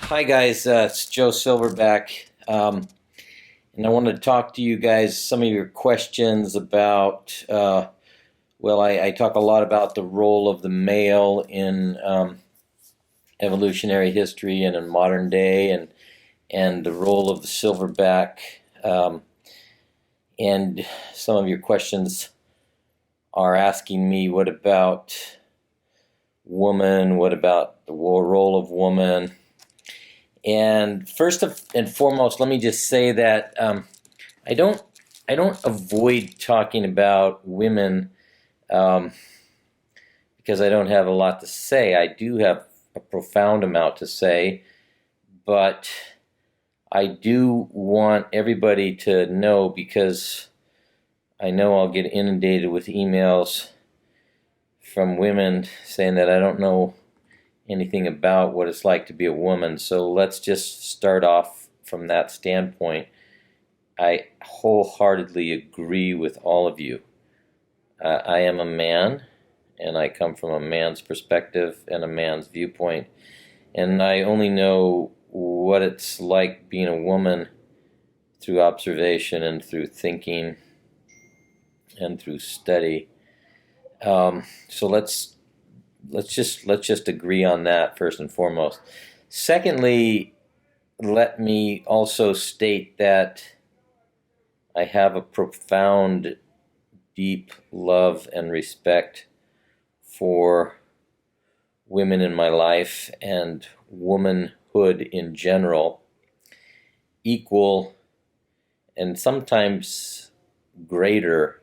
Hi guys, it's Joe Silverback, and I wanted to talk to you guys some of your questions about. I talk a lot about the role of the male in evolutionary history and in modern day, and the role of the silverback. Um, and some of your questions are asking me, what about woman? What about the role of woman? And first and foremost, let me just say that I don't I don't avoid talking about women um, because I don't have a lot to say. I do have a profound amount to say, but I do want everybody to know, because I know I'll get inundated with emails from women saying that I don't know anything about what it's like to be a woman. So let's just start off from that standpoint. I wholeheartedly agree with all of you. I am a man, and I come from a man's perspective and a man's viewpoint, and I only know what it's like being a woman through observation and through thinking and through study. So let's just agree on that first and foremost. Secondly, let me also state that I have a profound, deep love and respect for women in my life and womanhood in general, equal and sometimes greater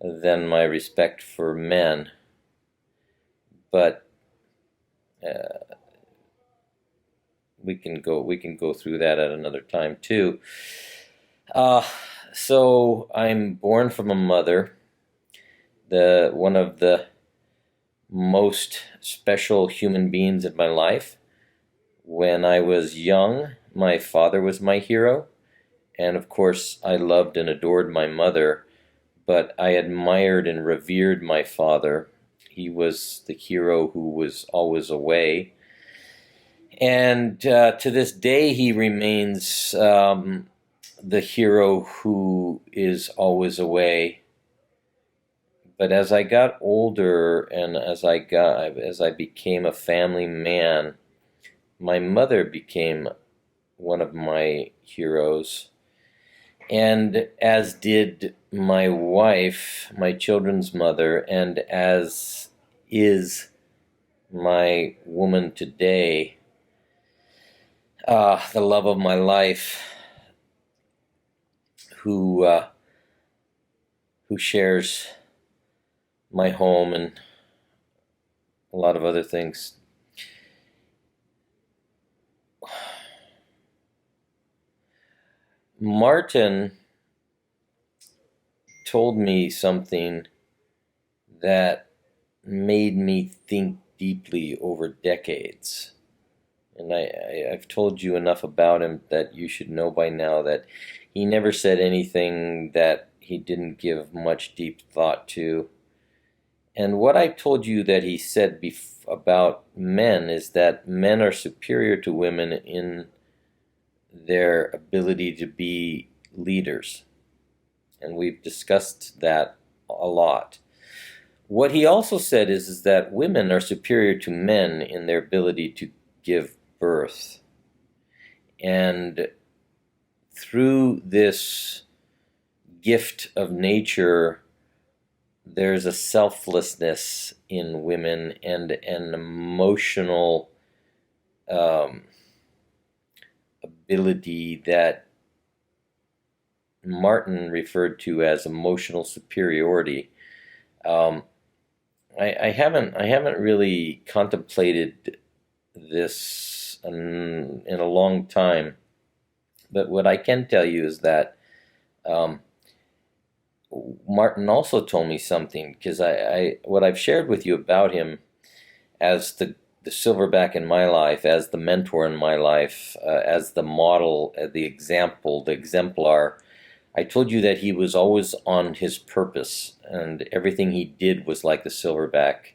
than my respect for men. But we can go through that at another time too. Uh, so I'm born from a mother, the one of the most special human beings in my life. When I was young, my father was my hero, and of course I loved and adored my mother, but I admired and revered my father. He was the hero who was always away, and to this day he remains the hero who is always away. But as I got older and as I became a family man, my mother became one of my heroes, and as did my wife, my children's mother, and as is my woman today, the love of my life, who shares my home and a lot of other things. Martin told me something that made me think deeply over decades. And I've told you enough about him that you should know by now that he never said anything that he didn't give much deep thought to. And what I told you that he said about men is that men are superior to women in their ability to be leaders. And we've discussed that a lot. What he also said is that women are superior to men in their ability to give birth. And through this gift of nature, there's a selflessness in women and an emotional ability that Martin referred to as emotional superiority. Um, I haven't really contemplated this in a long time, but what I can tell you is that um, Martin also told me something, because what I've shared with you about him as the silverback in my life, as the mentor in my life, as the model, the example, the exemplar. I told you that he was always on his purpose, and everything he did was like the silverback.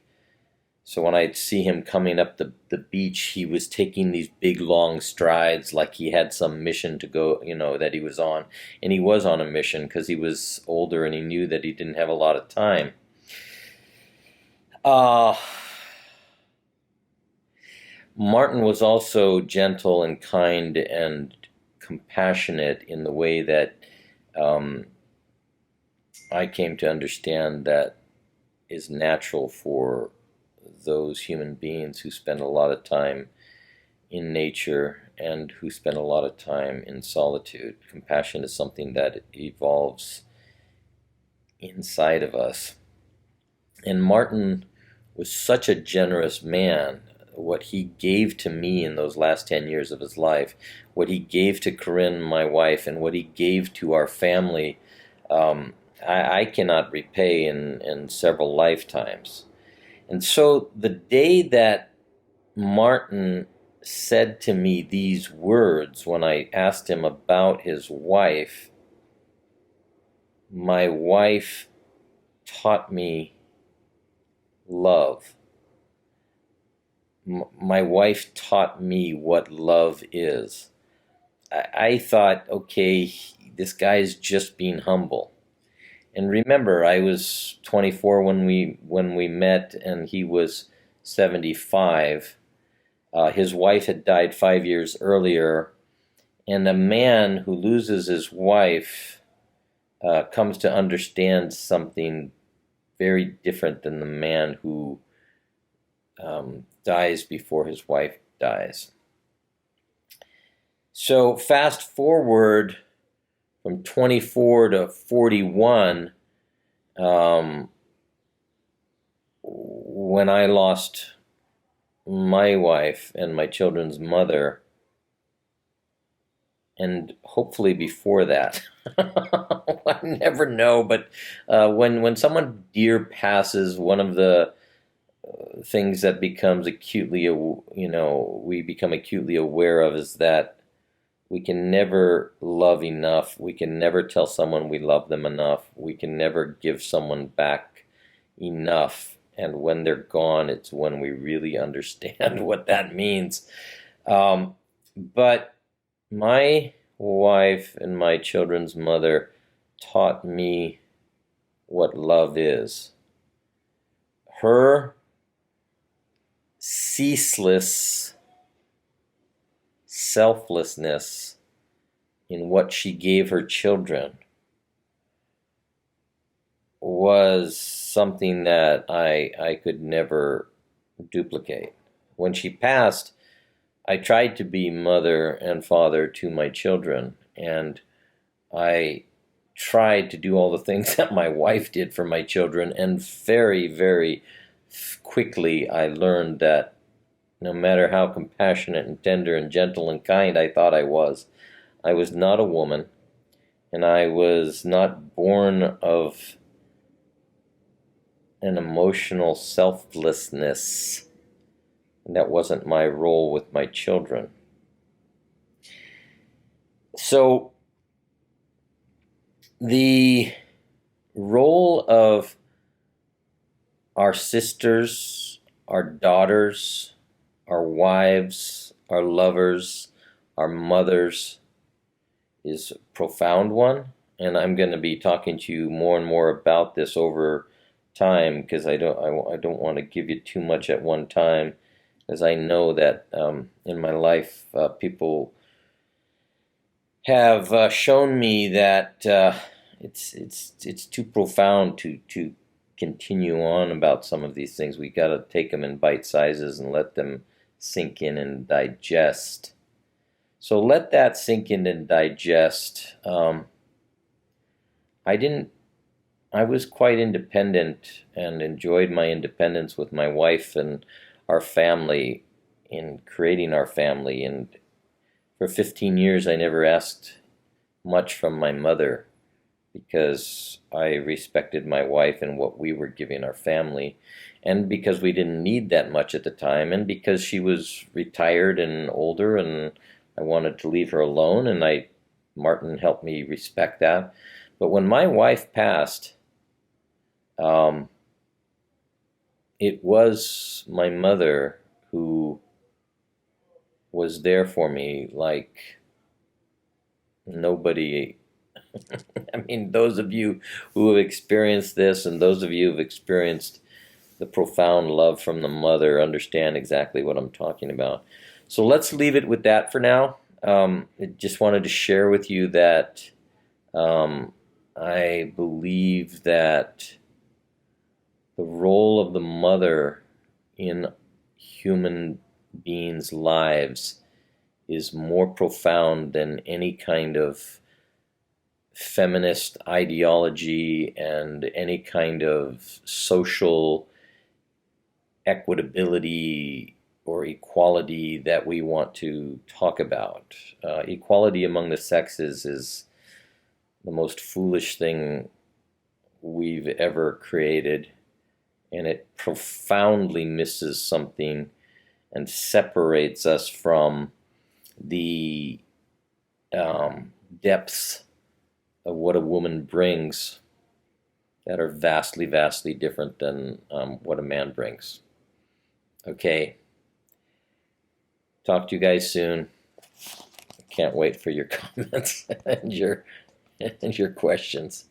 So when I'd see him coming up the beach, he was taking these big long strides like he had some mission to go, that he was on. And he was on a mission because he was older and he knew that he didn't have a lot of time. Uh, Martin was also gentle and kind and compassionate in the way that um, I came to understand that is natural for those human beings who spend a lot of time in nature and who spend a lot of time in solitude. Compassion is something that evolves inside of us. And Martin was such a generous man. What he gave to me in those last 10 years of his life, what he gave to Corinne, my wife, and what he gave to our family, I cannot repay in several lifetimes. And so the day that Martin said to me these words when I asked him about his wife, my wife taught me love. My wife taught me what love is. I thought, okay, this guy's just being humble. And remember, I was 24 when we met, and he was 75. His wife had died 5 years earlier, and a man who loses his wife comes to understand something very different than the man who dies before his wife dies. So fast forward from 24 to 41, when I lost my wife and my children's mother, and hopefully before that. I never know, but when someone dear passes, one of the things that becomes acutely, we become acutely aware of is that we can never love enough. We can never tell someone we love them enough. We can never give someone back enough. And when they're gone, it's when we really understand what that means. But my wife and my children's mother taught me what love is. Her ceaseless selflessness in what she gave her children was something that I could never duplicate. When she passed, I tried to be mother and father to my children, and I tried to do all the things that my wife did for my children, and very, very quickly I learned that no matter how compassionate and tender and gentle and kind I thought I was not a woman, and I was not born of an emotional selflessness. And that wasn't my role with my children. So the role of our sisters, our daughters, our wives, our lovers, our mothers is a profound one. And I'm going to be talking to you more and more about this over time, because I don't want to give you too much at one time, as I know that in my life people have shown me that it's too profound to continue on about some of these things. We got to take them in bite sizes and let them sink in and digest. So let that sink in and digest. I was quite independent and enjoyed my independence with my wife and our family in creating our family. And for 15 years, I never asked much from my mother because I respected my wife and what we were giving our family, and because we didn't need that much at the time, and because she was retired and older, and I wanted to leave her alone, and Martin helped me respect that. But when my wife passed, it was my mother who was there for me like nobody. I mean, those of you who have experienced this and those of you who have experienced the profound love from the mother understand exactly what I'm talking about. So let's leave it with that for now. I just wanted to share with you that I believe that the role of the mother in human beings' lives is more profound than any kind of feminist ideology and any kind of social equitability or equality that we want to talk about. Equality among the sexes is the most foolish thing we've ever created, and it profoundly misses something and separates us from the depths of what a woman brings that are vastly, vastly different than what a man brings. Okay, talk to you guys soon. Can't wait for your comments and your questions.